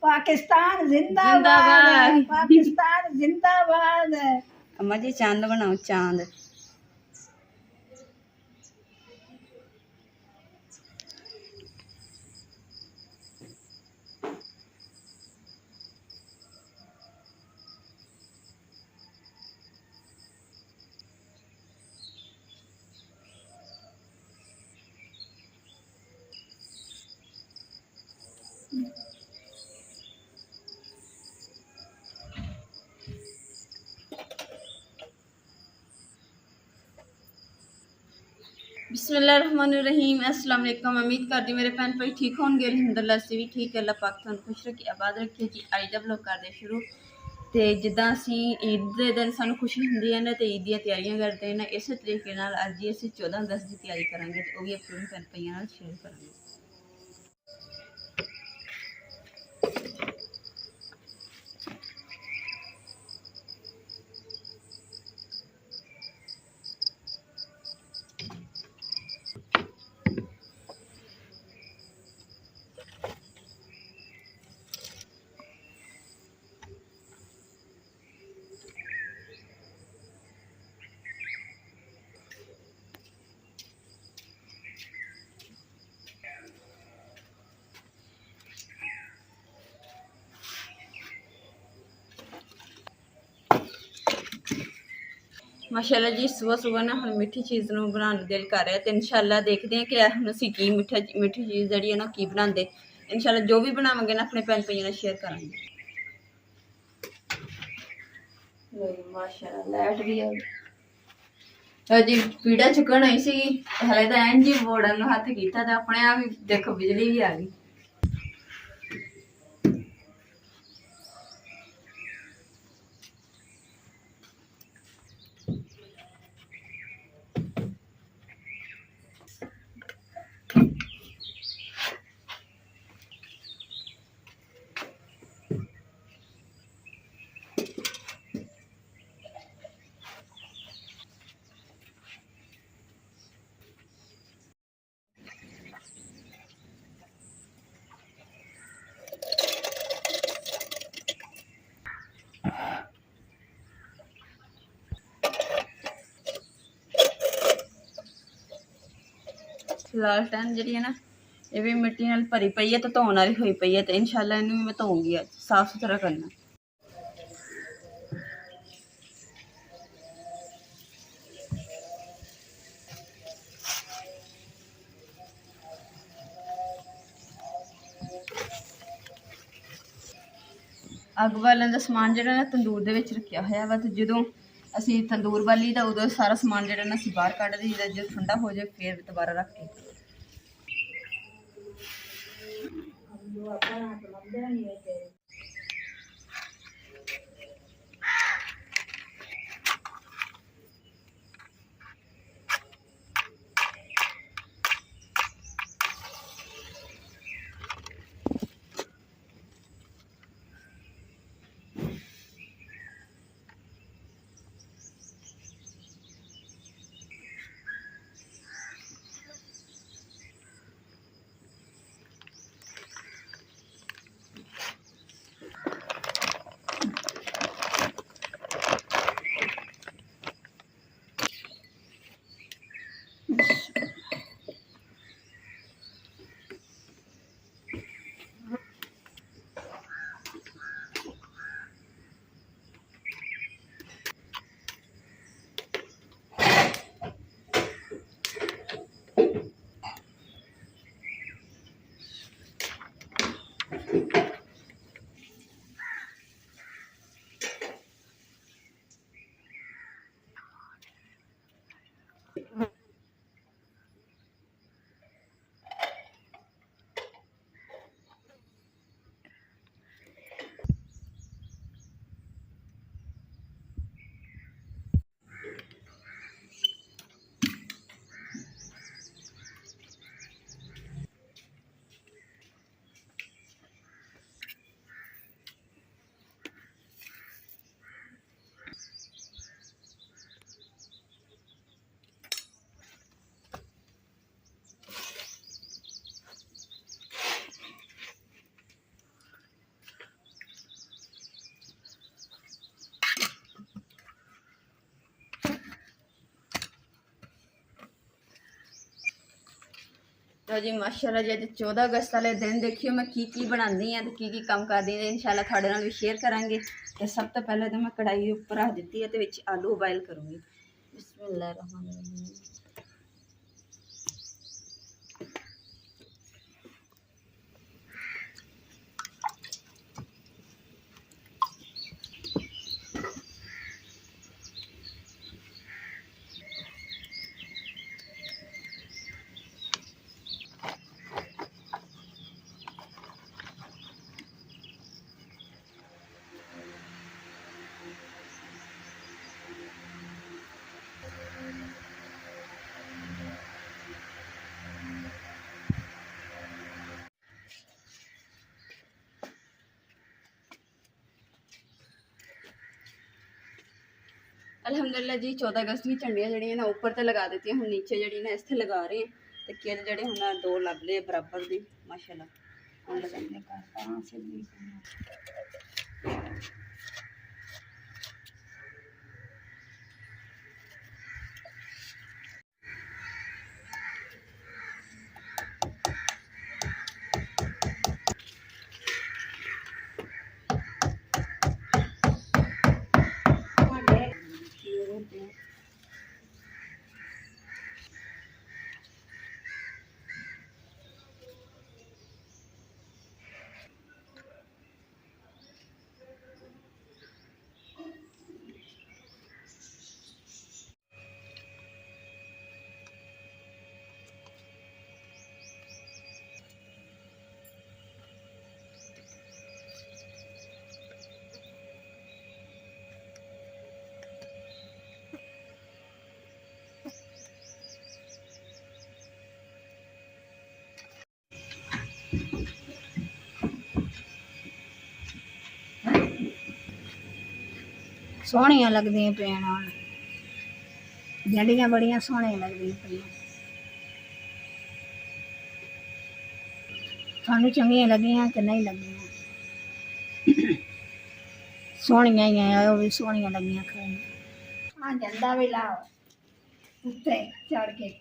पाकिस्तान जिंदाबाद, जिंदाबाद। पाकिस्तान जिंदाबाद। अम्मा जी चांद बनाओ चांद। बिस्मिल्लाहिर्रहमानिर्रहीम। अस्सलाम वालेकुम। उम्मीद करती मेरे भैन भाई ठीक होंगे। अलहमदुलिल्लाह असीं भी ठीक है। अल्लाह पाक तुहानूं खुश रखे आबाद रखे जी। अज दा ब्लॉग करदे शुरू। तो जिद्दां असीं ईद दे दिन सानूं खुशी हुंदी है ना, तो ईद दी तैयारियां करते हैं ना, इस तरीके नाल अज ही असीं 14/10 की तैयारी करांगे, तो वो भी अपने भैन भाइयों नाल शेयर करांगे। माशाल्लाह जी सुबह सुबह ना हम मिठी चीज़ ਨੂੰ ਬਣਾਉਣ ਨੂੰ ਦਿਲ ਕਰ ਰਿਹਾ, ਤੇ ਇਨਸ਼ਾਅੱਲਾ ਦੇਖਦੇ ਹਾਂ ਕਿ ਹੁਣ ਅਸੀਂ ਕੀ ਮਿੱਠੀ ਚੀਜ਼ ਜਿਹੜੀ ਹੈ ਨਾ ਕੀ ਬਣਾਉਂਦੇ। ਇਨਸ਼ਾਅੱਲਾ ਜੋ ਵੀ ਬਣਾਵਾਂਗੇ ਨਾ ਆਪਣੇ ਭੈਣ ਭਾਈਆਂ ਨਾਲ ਸ਼ੇਅਰ ਕਰਾਂਗੇ। ਮਾਸ਼ਾਅੱਲਾ ਲਾਈਟ ਵੀ ਆ ਗਈ ਜੀ। ਪੀੜਾ ਚੁੱਕਣ ਆਈ ਸੀ, ਹਲੇ ਤਾਂ ਐਨ ਜੀ ਮੋੜਨ ਨੂੰ ਹੱਥ ਕੀਤਾ ਤੇ ਆਪਣੇ ਆਪ ਹੀ ਦੇਖੋ ਬਿਜਲੀ ਵੀ ਆ ਗਈ। लालटेन जी है ना, ये भी मिट्टी नाल भरी पई है, तो धोने वाली हुई पई है, तो इंशाल्लाह इनू भी मैं धोऊंगी, अज साफ सुथरा करना। अग बालन का समान जो ना तंदूर दे विच रखिया होया वा, तो जदों असीं तंदूर बाली दा उदों सारा समान जो ना असीं बाहर कढ दईदा, जो ठंडा हो जाए फिर दोबारा रख के। ਲਓ ਜੀ ਮਾਸ਼ਾਅੱਲਾ ਜੀ, ਅੱਜ 14 ਅਗਸਤ ਵਾਲੇ ਦਿਨ ਦੇਖਿਓ ਮੈਂ ਕੀ ਬਣਾਉਂਦੀ ਹਾਂ ਤੇ ਕੀ ਕੰਮ ਕਰਦੀ ਹਾਂ। ਇਨਸ਼ਾਅੱਲਾ ਤੁਹਾਡੇ ਨਾਲ ਵੀ ਸ਼ੇਅਰ ਕਰਾਂਗੇ। ਤੇ ਸਭ ਤੋਂ ਪਹਿਲਾਂ ਤਾਂ ਮੈਂ ਕੜਾਈ ਉੱਪਰ ਰੱਖ ਦਿੱਤੀ ਹੈ ਤੇ ਵਿੱਚ ਆਲੂ ਉਬਾਇਲ ਕਰੂੰਗੀ। ਬਿਸਮਿल्लाह रहमान रहीम। अल्हम्दुलिल्लाह जी 14 अगस्त की झंडियाँ जड़ियाँ ना ऊपर तो लगा देती हैं, हम नीचे जड़ी ना इस लगा रहे हैं। तो किल जड़े हम दो लग रहे बराबर दी माशाल्लाह हम लगाने सोहनियां लगदियां पैण हुण जड़ियां बड़ियां सोहनियां लगदियां पईयां। थानू चंगियां लगियां कि नहीं लगियां? सोहनियां ही हैं, ओह भी सोहनियां लगियां खाने। हाँ झंडा भी लाओ उत्ते चढ़ के।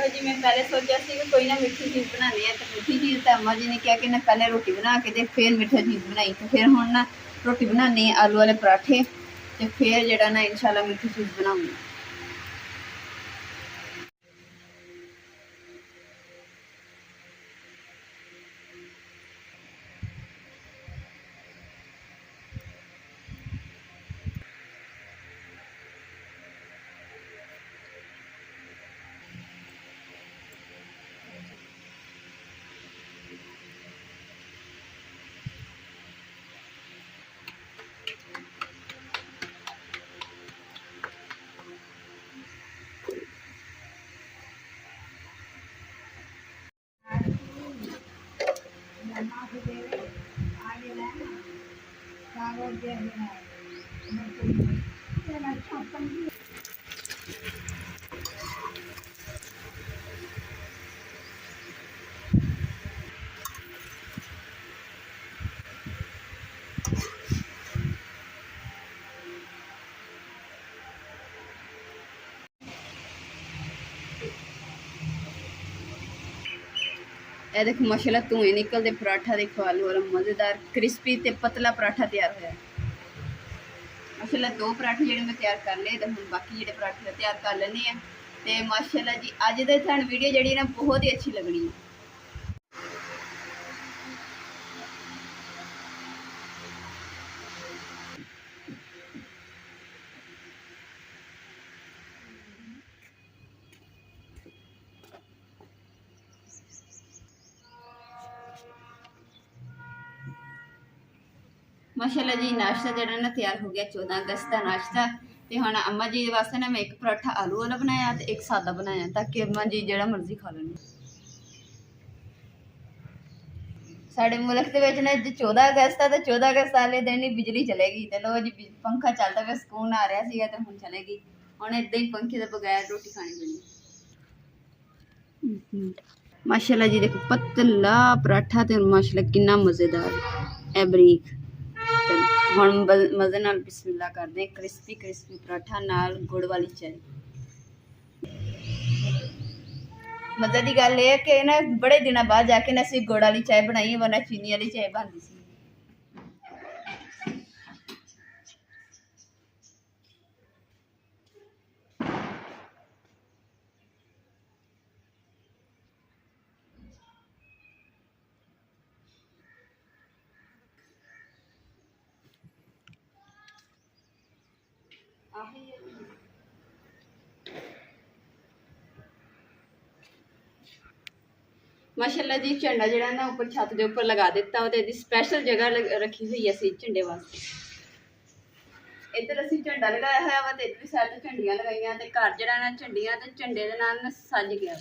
जी मैं पहले सोचा सी कि कोई ना मिठी चीज़ बनानी है, तो मिठी चीज़ तो अम्मा जी ने कहा कि ना पहले रोटी बना के दे फिर मिठा चीज़ बनाई। तो फिर हुण ना रोटी बनानी है आलू वाले पराठे, तो फिर जड़ा ना इंशाल्लाह मिठी चीज़ बनाऊंगी। ਇਹ ਦੇਖੋ ਮਾਸ਼ਾਅੱਲਾ ਧੂਏ ਨਿਕਲਦੇ ਪਰਾਠਾ ਦੇਖੋ ਆਲੂ ਵਾਲਾ ਮਜ਼ੇਦਾਰ ਕ੍ਰਿਸਪੀ ਤੇ ਪਤਲਾ ਪਰਾਠਾ ਤਿਆਰ ਹੋਇਆ ਮਾਸ਼ਾਅੱਲਾ। 2 ਪਰਾਠੇ ਜਿਹੜੇ ਮੈਂ ਤਿਆਰ ਕਰ ਲਏ ਤੇ ਹੁਣ ਬਾਕੀ ਜਿਹੜੇ ਪਰਾਠੇ ਤਿਆਰ ਕਰ ਲੈਣੇ ਆ। ਤੇ ਮਾਸ਼ਾਅੱਲਾ ਜੀ ਅੱਜ ਦੇ ਤੁਹਾਨੂੰ ਵੀਡੀਓ ਜਿਹੜੀ ਨਾ ਬਹੁਤ ਹੀ ਅੱਛੀ ਲੱਗਣੀ ਹੈ। माशाल्लाह जी नाश्ता जो ना तैयार हो गया 14 अगस्त का नाश्ता। तो हम अम्मा जी वास्ते ना मैं एक पराठा आलू वाला बनाया तो एक सादा बनाया ताकि अम्मा जी जो मर्जी खा लें। साढ़े मुल्क के ना 14 अगस्त है तो 14 अगस्त वाले दिन ही बिजली चलेगी। तो लो जी पंखा चलता पे सुकून आ रहा है तो हम चलेगी हम इदा ही पंखे के बगैर रोटी खानी पड़ी। माशाल्लाह जी देखो पतला पराठा तो माशाल्लाह कितना मज़ेदार है बरीक। हम मज़े नाल बिस्मिल्लाह करते हैं। क्रिस्पी क्रिस्पी पराठा नाल गुड़ वाली चाय। मज़े की गल है कि ना बड़े दिनों बाद जाके ना असीं गुड़ वाली चाय बनाई वरना चीनी वाली चाय बनती सी। माशाल्लाह जी झंडा जो ना ऊपर छत के उपर लगा दिता और स्पैशल जगह रखी हुई है झंडे वास्ते। इधर असीं झंडा लगाया हुआ वा इधर साइड तो झंडियां लगाइया तो घर जो ना झंडियां तो झंडे के नाल सज गया।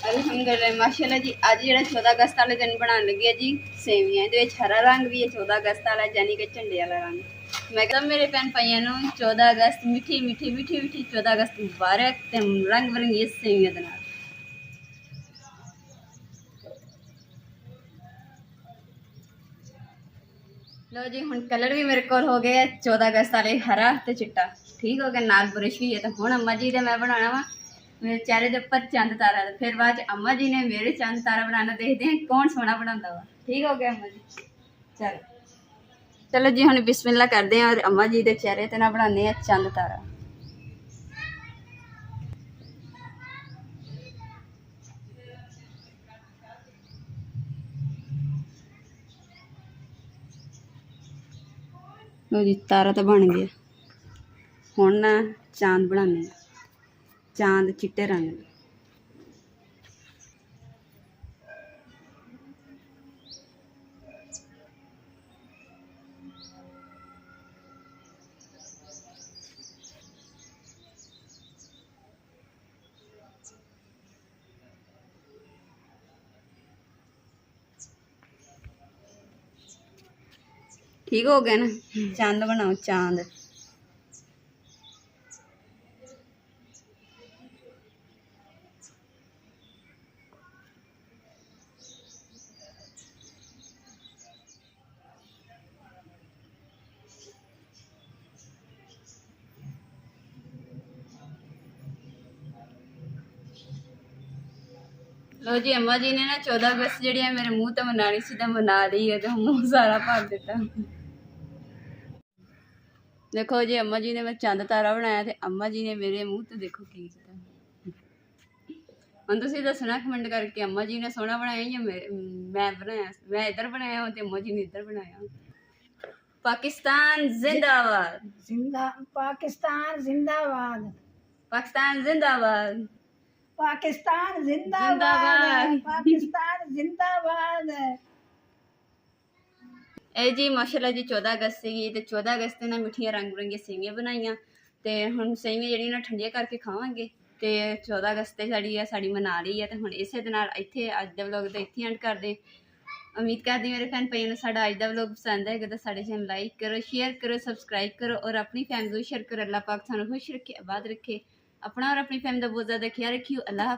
अल्हम्दुलिल्लाह माशाल्लाह जी अज जो 14 अगस्त वाले दिन बनाने लगे जी सेवियां। ये हरा रंग भी है 14 अगस्त वाला यानी कि झंडे वाला रंग। मैं कहता मेरे भैन भाइयों 14 अगस्त मीठी मीठी मीठी मीठी 14 अगस्त मुबारक ते रंग बिरंगी सेवियां दे नाल। लो जी हुण कलर भी मेरे को हो गए 14 अगस्त वाले हरा ते चिट्टा ठीक हो गया नाल बुरश भी है। तो हुण अम्मा जी दे मैं बनाना वा मेरे चेहरे के ऊपर चंद तारा। फिर बाद अम्मा जी ने मेरे चंद तारा बनाना देखते हैं कौन सोहना बनाता वा। ठीक हो गया अम्मा जी चलो चलो जी हम बिस्मिल्लाह करते हैं और अम्मा जी के चेहरे ते ना बनाने हैं चंद तारा। लो जी तारा तो बन गया हुण ना चांद बनाने चांद चिट्टे रंग। ठीक हो गया ना चांद बनाओ चांद। लो जी अम्मा जी ने ना 14 अगस्त जी मेरे मुँह तो मनानी सी मना ली है तो मुँह सारा भर दिता। देखो जी अम्मा जी ने मैं चंद तारा बनाया तो अम्मा जी ने मेरे मुँह तो देखो की हम तुम दसना कमेंट करके अम्मा जी ने सोहना बनाया या मैं बनाया। मैं इधर बनाया तो अम्मा जी ने इधर बनाया। पाकिस्तान जिंदाबाद पाकिस्तान जिंदाबाद पाकिस्तान जिंदाबाद पाकिस्तान जिंदाबाद पाकिस्तान जिंदाबाद। ए जी माशाल्लाह जी 14 अगस्त सी तो 14 अगस्त ने मिठिया रंग बिरंगी सेवियां बनाइया ਤੇ ਹੁਣ ਸੇਵੀਆਂ ਜਿਹੜੀਆਂ ਨਾ ਠੰਡੀਆਂ ਕਰਕੇ ਖਾਵਾਂਗੇ। ਤੇ 14 ਅਗਸਤ ਤੇ ਸਾਡੀ ਮਨਾ ਲਈ ਹੈ। ਤੇ ਹੁਣ ਇਸੇ ਦੇ ਨਾਲ ਇੱਥੇ ਅੱਜ ਦਾ ਵਲੋਗ ਤਾਂ ਇੱਥੇ ਐਂਡ ਕਰਦੇ। ਉਮੀਦ ਕਰਦੀ ਮੇਰੇ ਭੈਣ ਭਾਈਆਂ ਨੂੰ ਸਾਡਾ ਅੱਜ ਦਾ ਵਲੋਗ ਪਸੰਦ ਆਏਗਾ ਤਾਂ ਸਾਡੇ ਚੈਨਲ ਲਾਈਕ ਕਰੋ, ਸ਼ੇਅਰ ਕਰੋ, ਸਬਸਕ੍ਰਾਈਬ ਕਰੋ ਔਰ ਆਪਣੀ ਫੈਮਿਲੀ ਨੂੰ ਸ਼ੇਅਰ ਕਰੋ। ਅੱਲਾਹ ਪਾਕ ਸਾਨੂੰ ਖੁਸ਼ ਰੱਖੇ, ਆਬਾਦ ਰੱਖੇ। अपना और अपनी फैमिली का बहुत ज़्यादा ख्याल रखियो। अल्लाह।